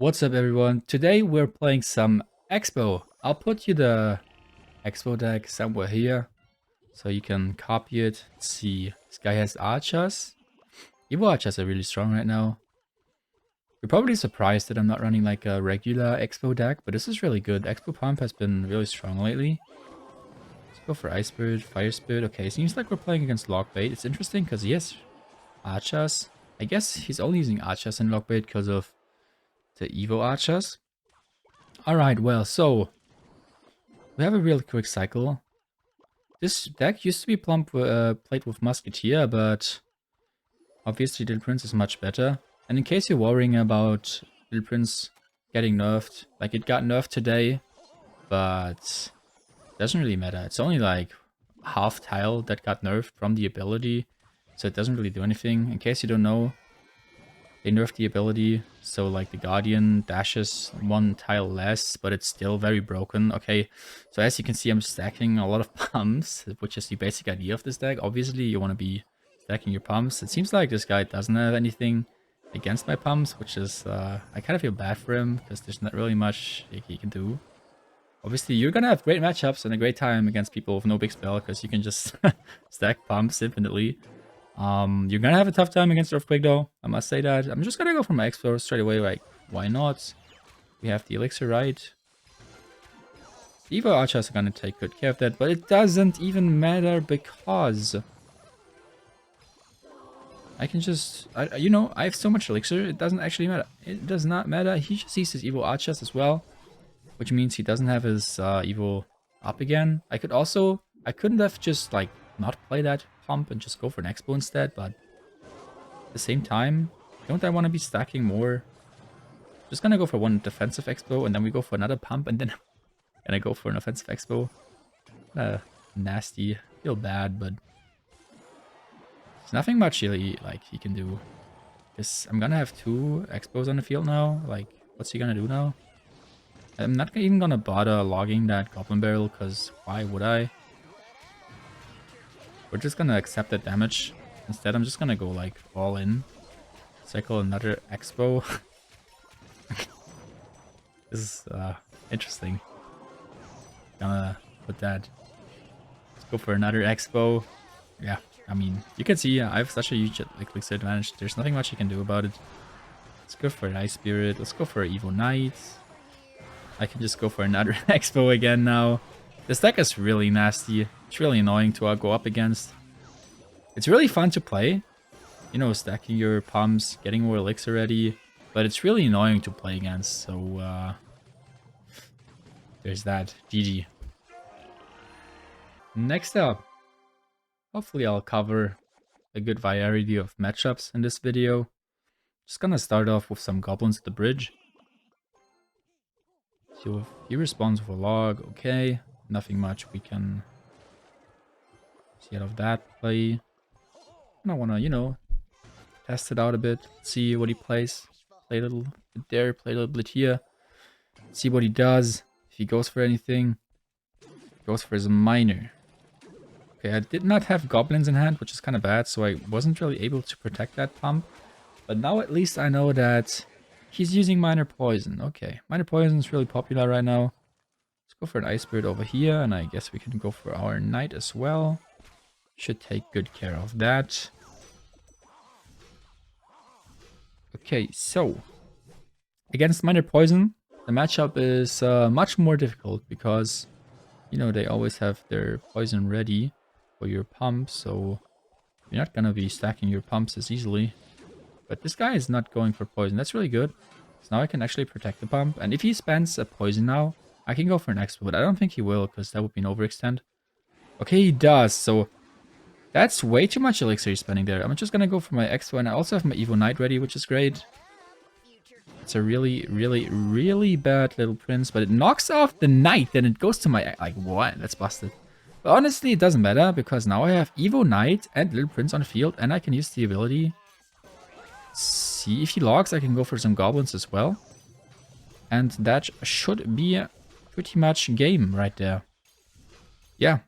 What's up everyone? Today we're playing some Xbow. I'll put you the Xbow deck somewhere here so you can copy it. Let's see, this guy has archers. Evo archers are really strong right now. You're probably surprised that I'm not running like a regular Xbow deck, but this is really good. Xbow pump has been really strong lately. Let's go for Ice Spirit, Fire Spirit. Okay, seems like we're playing against Lockbait. It's interesting because he has archers. I guess he's only using archers in Lockbait because of the Evo archers. Alright, well, so we have a real quick cycle. This deck used to be played with Musketeer, but obviously Little Prince is much better. And in case you're worrying about Little Prince getting nerfed, like it got nerfed today, but it doesn't really matter. It's only like half tile that got nerfed from the ability, so it doesn't really do anything. In case you don't know, they nerfed the ability, so like the Guardian dashes one tile less, but it's still very broken. Okay, so as you can see, I'm stacking a lot of pumps, which is the basic idea of this deck. Obviously, you want to be stacking your pumps. It seems like this guy doesn't have anything against my pumps, which is, I kind of feel bad for him, because there's not really much he can do. Obviously, you're gonna have great matchups and a great time against people with no big spell, because you can just stack pumps infinitely. You're gonna have a tough time against Earthquake though, I must say that. I'm just gonna go for my Explore straight away, like, why not? We have the Elixir, right? Evo Archers are gonna take good care of that, but it doesn't even matter because I can just, you know, I have so much Elixir, it doesn't actually matter. It does not matter. He just sees his Evo Archers as well, which means he doesn't have his Evo up again. I couldn't have just, like, not play that pump and just go for an Expo instead, but at the same time, don't I want to be stacking more? Just gonna go for one defensive Expo, and then we go for another pump, and then gonna go for an offensive Expo. Nasty. Feel bad, but there's nothing much really, like, he can do. Because I'm gonna have two Expos on the field now. Like, what's he gonna do now? I'm not even gonna bother logging that Goblin Barrel, because why would I? We're just gonna accept that damage. Instead, I'm just gonna go, like, all in. Cycle another Expo. This is interesting. Gonna put that. Let's go for another Expo. Yeah, I mean, you can see I have such a huge Elixir advantage. There's nothing much you can do about it. Let's go for an Ice Spirit. Let's go for an Evo Knight. I can just go for another Expo again now. This deck is really nasty. It's really annoying to go up against. It's really fun to play. You know, stacking your pumps, getting more Elixir ready. But it's really annoying to play against, so there's that. GG. Next up, hopefully I'll cover a good variety of matchups in this video. Just gonna start off with some goblins at the bridge. So he responds with a log, okay. Nothing much we can see out of that play. I wanna, you know, test it out a bit, see what he plays. Play a little bit there, play a little bit here. See what he does. If he goes for anything. Goes for his miner. Okay, I did not have goblins in hand, which is kind of bad, so I wasn't really able to protect that pump. But now at least I know that he's using Minor Poison. Okay, Minor Poison is really popular right now. Let's go for an Ice Spirit over here, and I guess we can go for our Knight as well. Should take good care of that. Okay, so against Minor Poison, the matchup is much more difficult because, you know, they always have their poison ready for your pump, so you're not gonna be stacking your pumps as easily. But this guy is not going for poison. That's really good. So now I can actually protect the pump. And if he spends a poison now, I can go for an Expo, but I don't think he will, because that would be an overextend. Okay, he does, so that's way too much Elixir he's spending there. I'm just gonna go for my Expo, and I also have my Evo Knight ready, which is great. It's a really, really, really bad Little Prince, but it knocks off the Knight, then it goes to my, like, what? That's busted. But honestly, it doesn't matter, because now I have Evo Knight and Little Prince on the field, and I can use the ability. See, if he logs, I can go for some goblins as well. And that should be pretty much game right there. Yeah.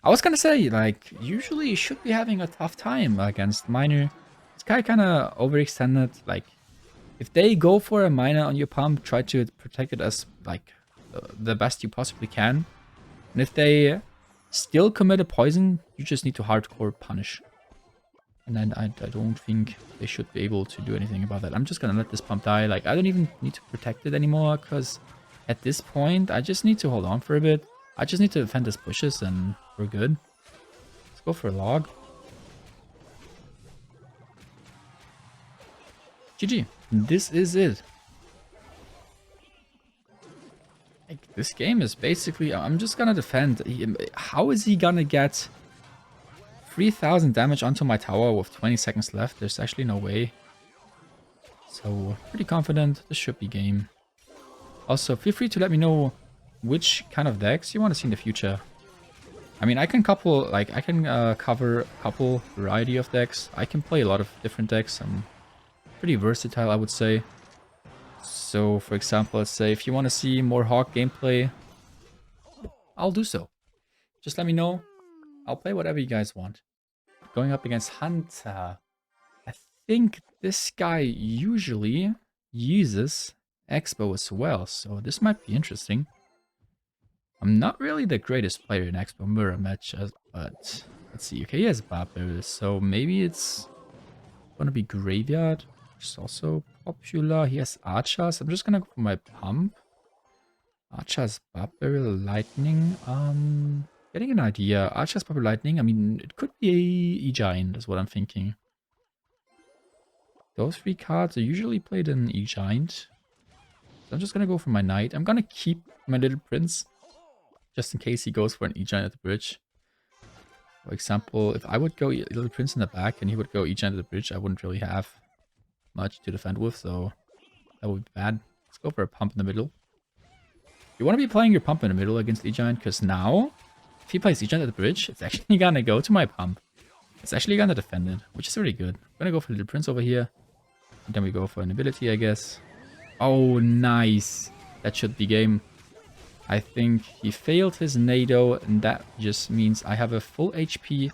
I was gonna say, like, usually you should be having a tough time against Miner. This guy kind of overextended, like, If they go for a minor on your pump, try to protect it as like the best you possibly can. And if they still commit a poison, you just need to hardcore punish. And then I don't think they should be able to do anything about that. I'm just gonna let this pump die. Like, I don't even need to protect it anymore, because at this point, I just need to hold on for a bit. I just need to defend his bushes, and we're good. Let's go for a log. GG. This is it. Like, this game is basically... I'm just gonna defend. How is he gonna get 3000 damage onto my tower with 20 seconds left? There's actually no way. So, pretty confident this should be game. Also, feel free to let me know which kind of decks you want to see in the future. I mean, I can cover a couple variety of decks. I can play a lot of different decks. I'm pretty versatile, I would say. So, for example, let's say if you want to see more Hawk gameplay, I'll do so. Just let me know. I'll play whatever you guys want. Going up against Hunter. I think this guy usually uses Xbow as well, so this might be interesting. I'm not really the greatest player in Xbow mirror matches, but let's see. Okay, he has Barbarrel, so maybe it's gonna be Graveyard, which is also popular. He has Archers. I'm just gonna go for my pump. Archers, Barbarrel, Lightning. Getting an idea. Archers, Barbarrel, Lightning. I mean, it could be a E-Giant, is what I'm thinking. Those three cards are usually played in E-Giant. So I'm just gonna go for my Knight. I'm gonna keep my Little Prince, just in case he goes for an E-Giant at the bridge. For example, if I would go Little Prince in the back and he would go E-Giant at the bridge, I wouldn't really have much to defend with, so that would be bad. Let's go for a pump in the middle. You want to be playing your pump in the middle against E-Giant, because now, if he plays E-Giant at the bridge, it's actually gonna go to my pump. It's actually gonna defend it, which is really good. I'm gonna go for Little Prince over here. And then we go for an ability, I guess. Oh, nice. That should be game. I think he failed his NATO, and that just means I have a full HP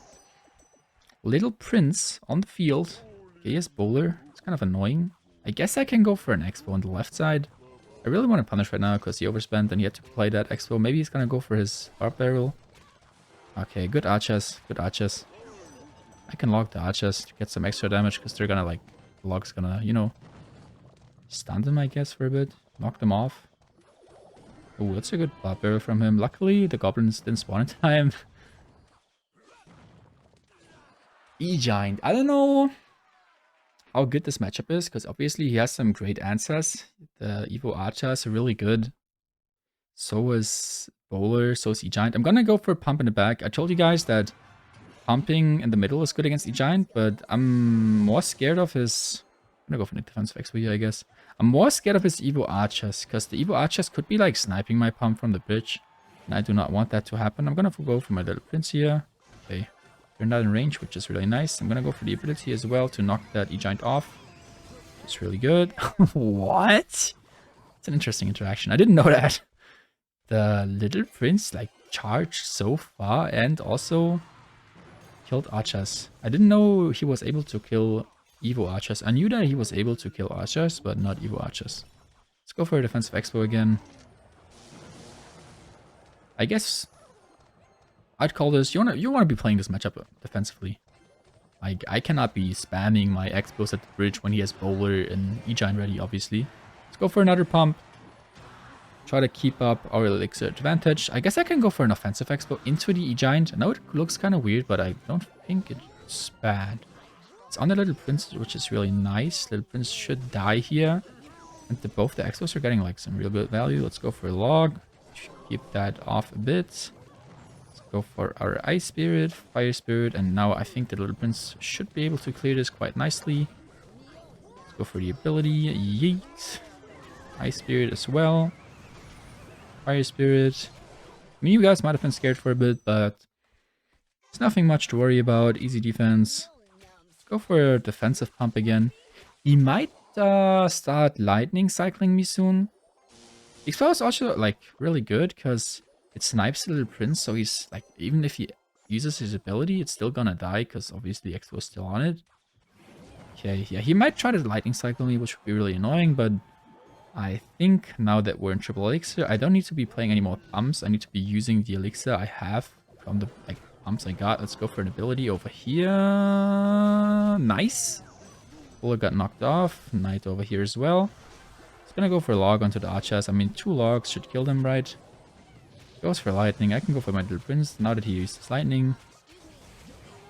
Little Prince on the field. Okay, yes, Bowler. It's kind of annoying. I guess I can go for an Xbow on the left side. I really want to punish right now because he overspent and he had to play that Xbow. Maybe he's gonna go for his Barbarrel. Okay, good Archers. Good Archers. I can log the Archers to get some extra damage because they're gonna, like, the log's gonna, you know, stun them, I guess, for a bit. Knock them off. Oh, that's a good Barbarrel from him. Luckily, the goblins didn't spawn in time. E-Giant. I don't know how good this matchup is, because obviously he has some great answers. The Evo Archers are really good. So is Bowler, so is E-Giant. I'm gonna go for a pump in the back. I told you guys that pumping in the middle is good against E-Giant, but I'm more scared of his... I'm gonna go for the defensive Xbow here, I guess. I'm more scared of his Evo Archers, because the Evo Archers could be like sniping my pump from the bridge. And I do not want that to happen. I'm gonna go for my Little Prince here. Okay. They're not in range, which is really nice. I'm gonna go for the ability as well to knock that E-Giant off. It's really good. What? It's an interesting interaction. I didn't know that. The Little Prince like charged so far and also killed Archers. I didn't know he was able to kill Evo Archers. I knew that he was able to kill Archers, but not Evo Archers. Let's go for a defensive Xbow again. I guess I'd call this, you wanna be playing this matchup defensively. I cannot be spamming my Xbows at the bridge when he has Bowler and E-Giant ready, obviously. Let's go for another pump. Try to keep up our elixir advantage. I guess I can go for an offensive Xbow into the E-Giant. I know it looks kind of weird, but I don't think it's bad. It's on the Little Prince, which is really nice. Little Prince should die here. And both the Xbows are getting like some real good value. Let's go for a log. Keep that off a bit. Let's go for our Ice Spirit, Fire Spirit, and now I think the Little Prince should be able to clear this quite nicely. Let's go for the ability. Yeet. Ice Spirit as well. Fire Spirit. I mean, you guys might have been scared for a bit, but it's nothing much to worry about. Easy defense. Let's go for a defensive pump again. He might start lightning cycling me soon. Xbow is also like really good because it snipes the Little Prince, so he's like, even if he uses his ability, it's still gonna die because obviously Xbow is still on it. Okay, yeah, he might try to lightning cycle me, which would be really annoying, but I think now that we're in triple elixir, I don't need to be playing any more pumps. I need to be using the elixir I have from the pumps I got. Let's go for an ability over here. Nice. Buller got knocked off. Knight over here as well. It's gonna go for a log onto the archers. I mean, 2 logs should kill them, right? Goes for lightning. I can go for my little prince now that he used his lightning.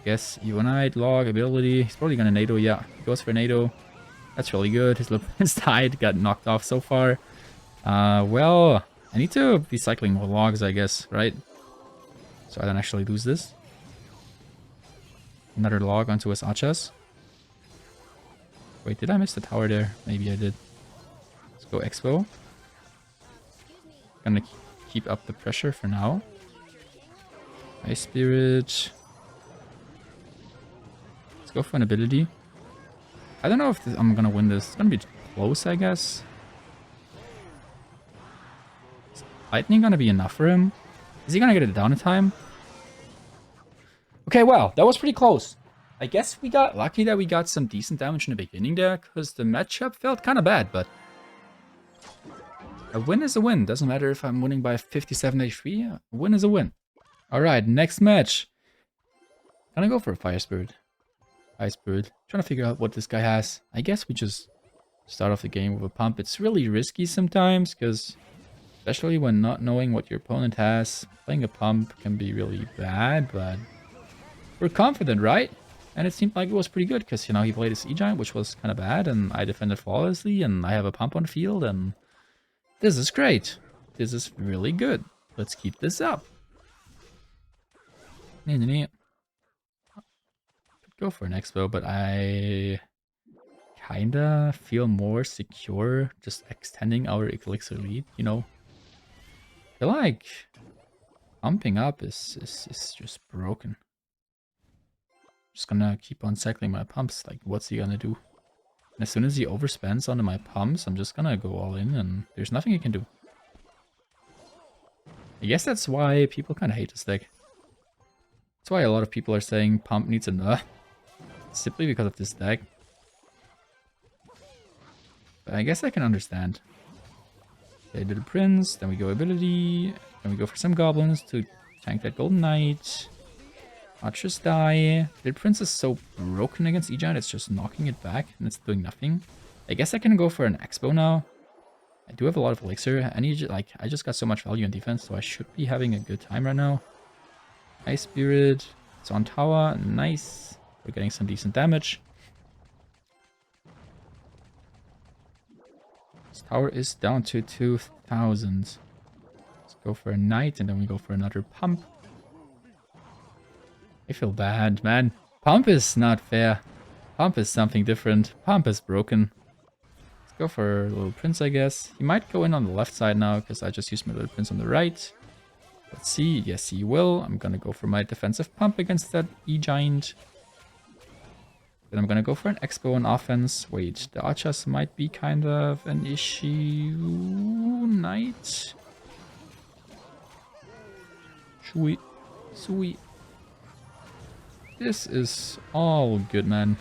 Guess Evo Knight, log, ability. He's probably gonna NATO. Yeah, he goes for NATO. That's really good. His little prince died, got knocked off so far. Well, I need to be cycling more logs, I guess, right? So I don't actually lose this. Another log onto his archers. Wait, did I miss the tower there? Maybe I did. Let's go Xbow. Gonna keep up the pressure for now. Ice Spirit. Let's go for an ability. I don't know if I'm gonna win this. It's gonna be close, I guess. Is lightning gonna be enough for him? Is he gonna get it down in time? Okay, well, that was pretty close. I guess we got lucky that we got some decent damage in the beginning there, because the matchup felt kind of bad, but a win is a win. Doesn't matter if I'm winning by 57 HP, a win is a win. Alright, next match. Gonna go for a Fire Spirit. Ice Spirit. Trying to figure out what this guy has. I guess we just start off the game with a pump. It's really risky sometimes, because especially when not knowing what your opponent has, playing a pump can be really bad, but we're confident, right? And it seemed like it was pretty good, because, you know, he played his E-Giant, which was kind of bad, and I defended flawlessly, and I have a pump on the field, and this is great. This is really good. Let's keep this up. Go for an Xbow, but I kinda feel more secure just extending our elixir lead, you know? I feel like pumping up is just broken. Just gonna keep on cycling my pumps. Like, what's he gonna do? And as soon as he overspends onto my pumps, I'm just gonna go all in, and there's nothing he can do. I guess that's why people kind of hate this deck. That's why a lot of people are saying pump needs a nerf. Simply because of this deck. But I guess I can understand. Okay, Little Prince, then we go ability, then we go for some goblins to tank that Golden Knight. Archers die. Little Prince is so broken against E-Giant, it's just knocking it back and it's doing nothing. I guess I can go for an Xbow now. I do have a lot of elixir. I just got so much value in defense, so I should be having a good time right now. Ice Spirit. It's on tower. Nice. We're getting some decent damage. This tower is down to 2,000. Let's go for a knight and then we go for another pump. I feel bad, man. Pump is not fair. Pump is something different. Pump is broken. Let's go for a little prince, I guess. He might go in on the left side now because I just used my little prince on the right. Let's see. Yes, he will. I'm gonna go for my defensive pump against that E-Giant. Then I'm gonna go for an Xbow on offense. Wait, the archers might be kind of an issue. Knight. Sweet. Sweet. This is all good, man.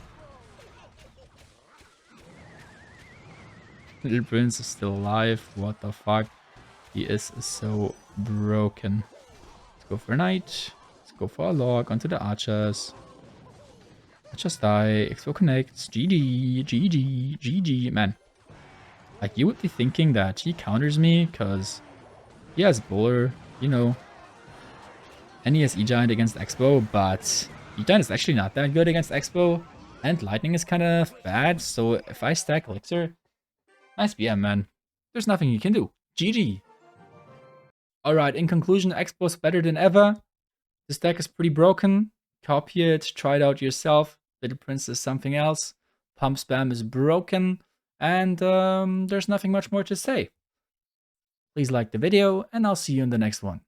Little Prince is still alive. What the fuck? He is so broken. Let's go for a knight. Let's go for a log onto the archers. Just die. Xbow connects. GG. GG. GG. Man. Like, you would be thinking that he counters me because he has Buller, you know. And he has E-Giant against Xbow, but E-Giant is actually not that good against Xbow. And Lightning is kind of bad, so if I stack Elixir, nice BM, man. There's nothing you can do. GG. Alright, in conclusion, Xbow's better than ever. This deck is pretty broken. Copy it, try it out yourself. Little Prince is something else. Pump spam is broken. And there's nothing much more to say. Please like the video, and I'll see you in the next one.